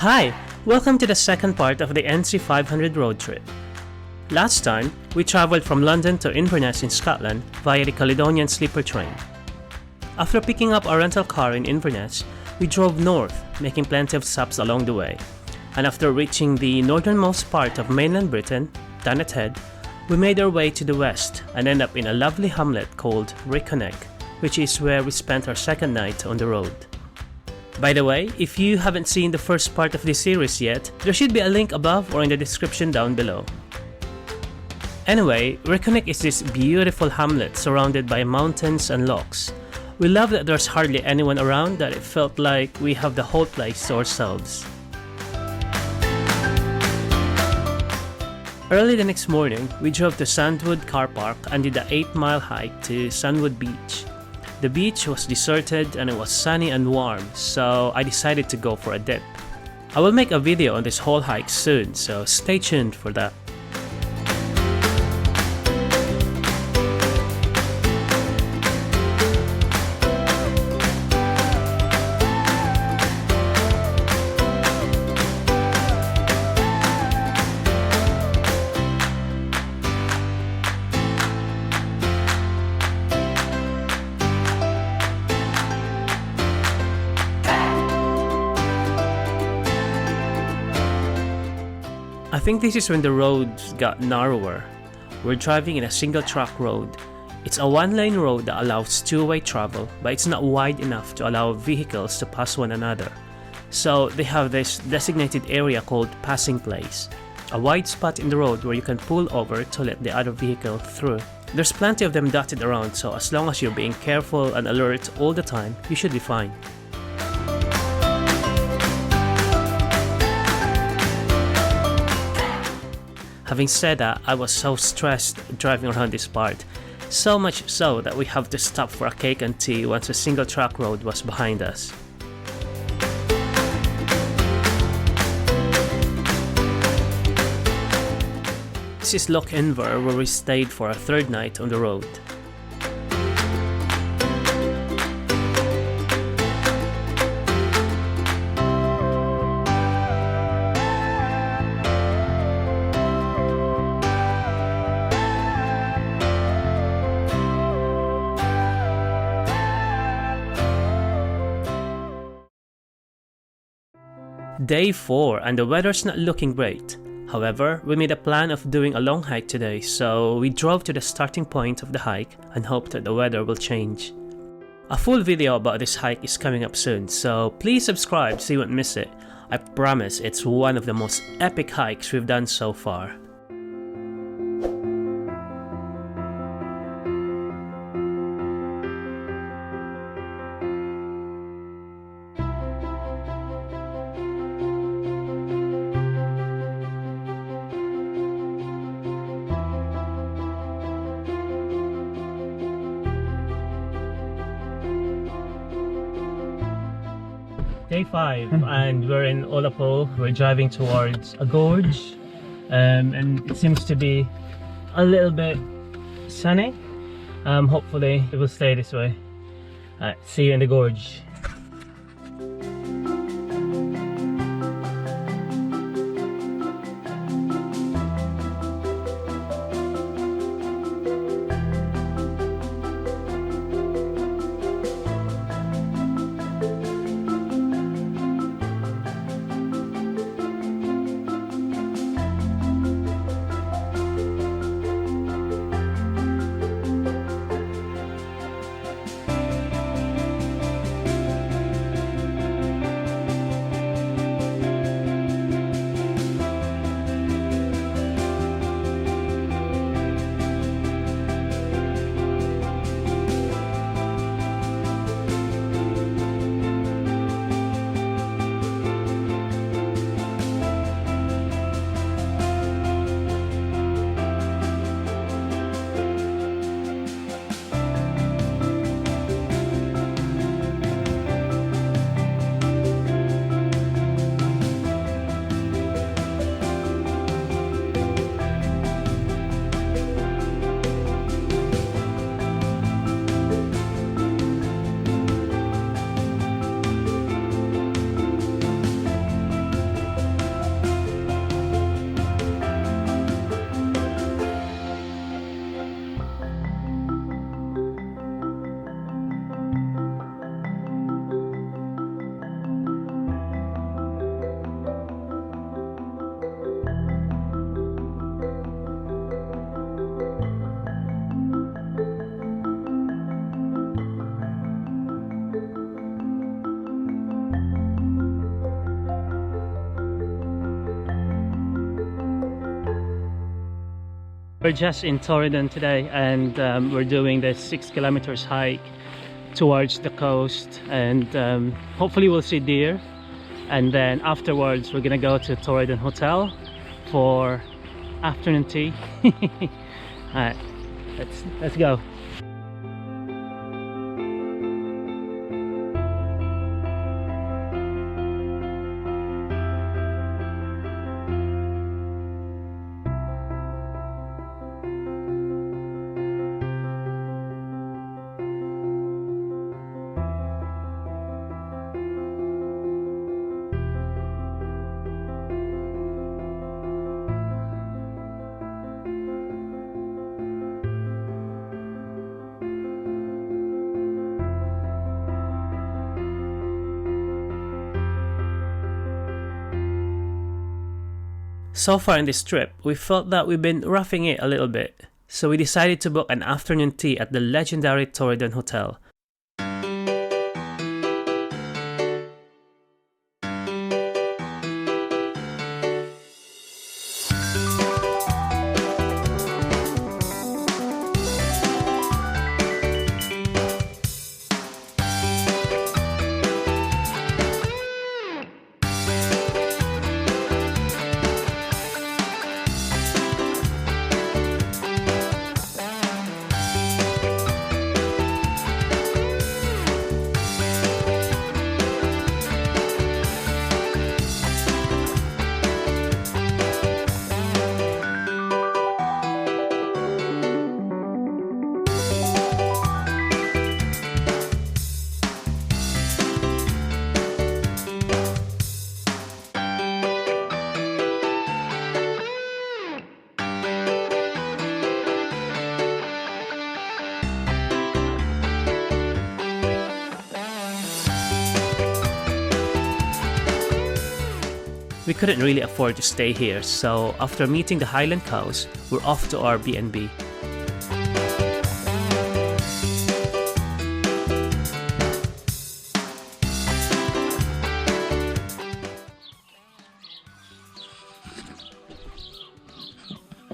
Hi, welcome to the second part of the NC500 road trip. Last time, we travelled from London to Inverness in Scotland via the Caledonian Sleeper train. After picking up our rental car in Inverness, we drove north, making plenty of stops along the way. And after reaching the northernmost part of mainland Britain, Thanet Head, we made our way to the west and ended up in a lovely hamlet called Reconnect, which is where we spent our second night on the road. By the way, if you haven't seen the first part of this series yet, there should be a link above or in the description down below. Anyway, Reconnect is this beautiful hamlet surrounded by mountains and lochs. We love that there's hardly anyone around, that it felt like we have the whole place to ourselves. Early the next morning, we drove to Sandwood Car Park and did the 8-mile hike to Sandwood Beach. The beach was deserted and it was sunny and warm, so I decided to go for a dip. I will make a video on this whole hike soon, so stay tuned for that. I think this is when the roads got narrower. We're driving in a single track road. It's a one-lane road that allows two-way travel, but it's not wide enough to allow vehicles to pass one another. So they have this designated area called passing place, a wide spot in the road where you can pull over to let the other vehicle through. There's plenty of them dotted around, so as long as you're being careful and alert all the time, you should be fine. Having said that, I was so stressed driving around this part, so much so that we have to stop for a cake and tea once the single track road was behind us. This is Loch Inver, where we stayed for our third night on the road. Day 4 and the weather's not looking great. However, we made a plan of doing a long hike today, so we drove to the starting point of the hike and hoped that the weather will change. A full video about this hike is coming up soon, so please subscribe so you won't miss it. I promise it's one of the most epic hikes we've done so far. Day 5 and we're in Ullapool. We're driving towards a gorge and it seems to be a little bit sunny. Hopefully it will stay this way. See you in the gorge. We're just in Torridon today, and we're doing this 6 kilometers hike towards the coast, and hopefully we'll see deer. And then afterwards we're gonna go to Torridon Hotel for afternoon tea. Alright, let's go. So far in this trip, we felt that we've been roughing it a little bit, so we decided to book an afternoon tea at the legendary Torridon Hotel. We couldn't really afford to stay here, so after meeting the Highland cows, we're off to our B&B.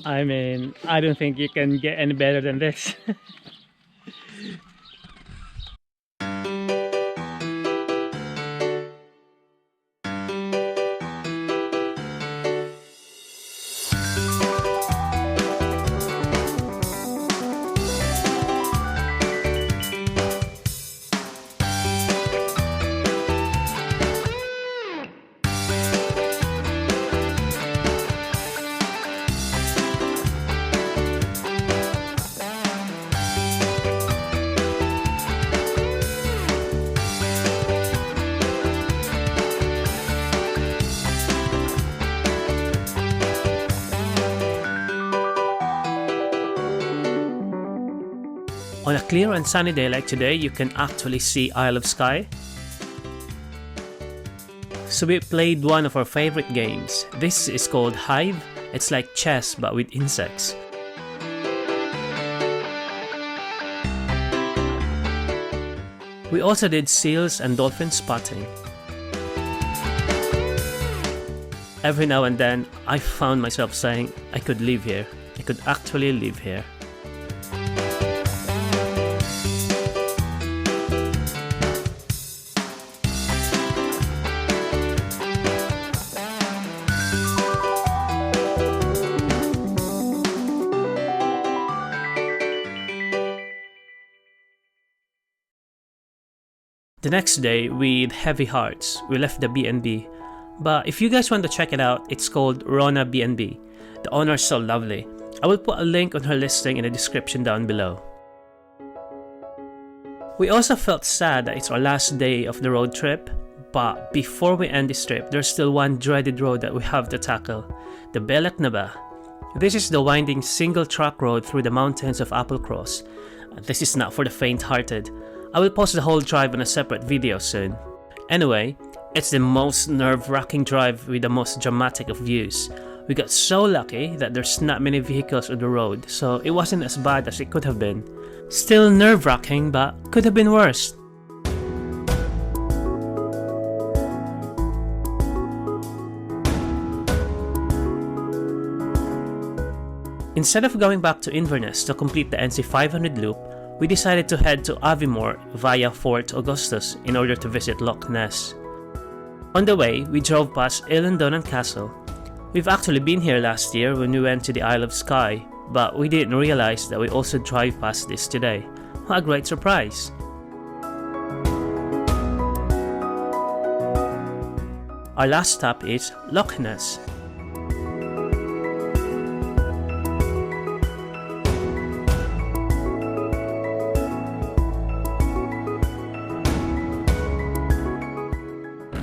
I mean, I don't think you can get any better than this. On a clear and sunny day like today, you can actually see Isle of Skye. So we played one of our favorite games. This is called Hive. It's like chess but with insects. We also did seals and dolphin spotting. Every now and then, I found myself saying I could live here. I could actually live here. The next day, with heavy hearts, we left the B&B. But if you guys want to check it out, it's called Rona B&B. The owner is so lovely. I will put a link on her listing in the description down below. We also felt sad that it's our last day of the road trip, but before we end this trip, there's still one dreaded road that we have to tackle, the Beleknaba. This is the winding single track road through the mountains of Applecross. This is not for the faint-hearted. I will post the whole drive on a separate video soon. Anyway, it's the most nerve-wracking drive with the most dramatic of views. We got so lucky that there's not many vehicles on the road, so it wasn't as bad as it could have been. Still nerve-wracking, but could have been worse. Instead of going back to Inverness to complete the NC500 loop, we decided to head to Aviemore via Fort Augustus in order to visit Loch Ness. On the way, we drove past Illendonan Castle. We've actually been here last year when we went to the Isle of Skye, but we didn't realize that we also drive past this today. What a great surprise! Our last stop is Loch Ness.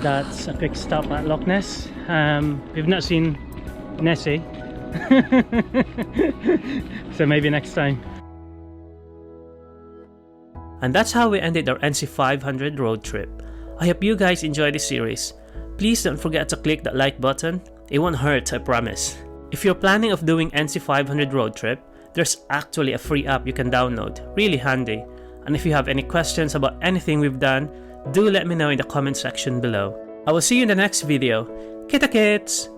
That's a quick stop at Loch Ness. We've not seen Nessie, so maybe next time. And that's how we ended our NC500 road trip. I hope you guys enjoyed this series. Please don't forget to click that like button. It won't hurt, I promise. If you're planning of doing NC500 road trip, there's actually a free app you can download. Really handy. And if you have any questions about anything we've done, do let me know in the comment section below. I will see you in the next video. Kita kits!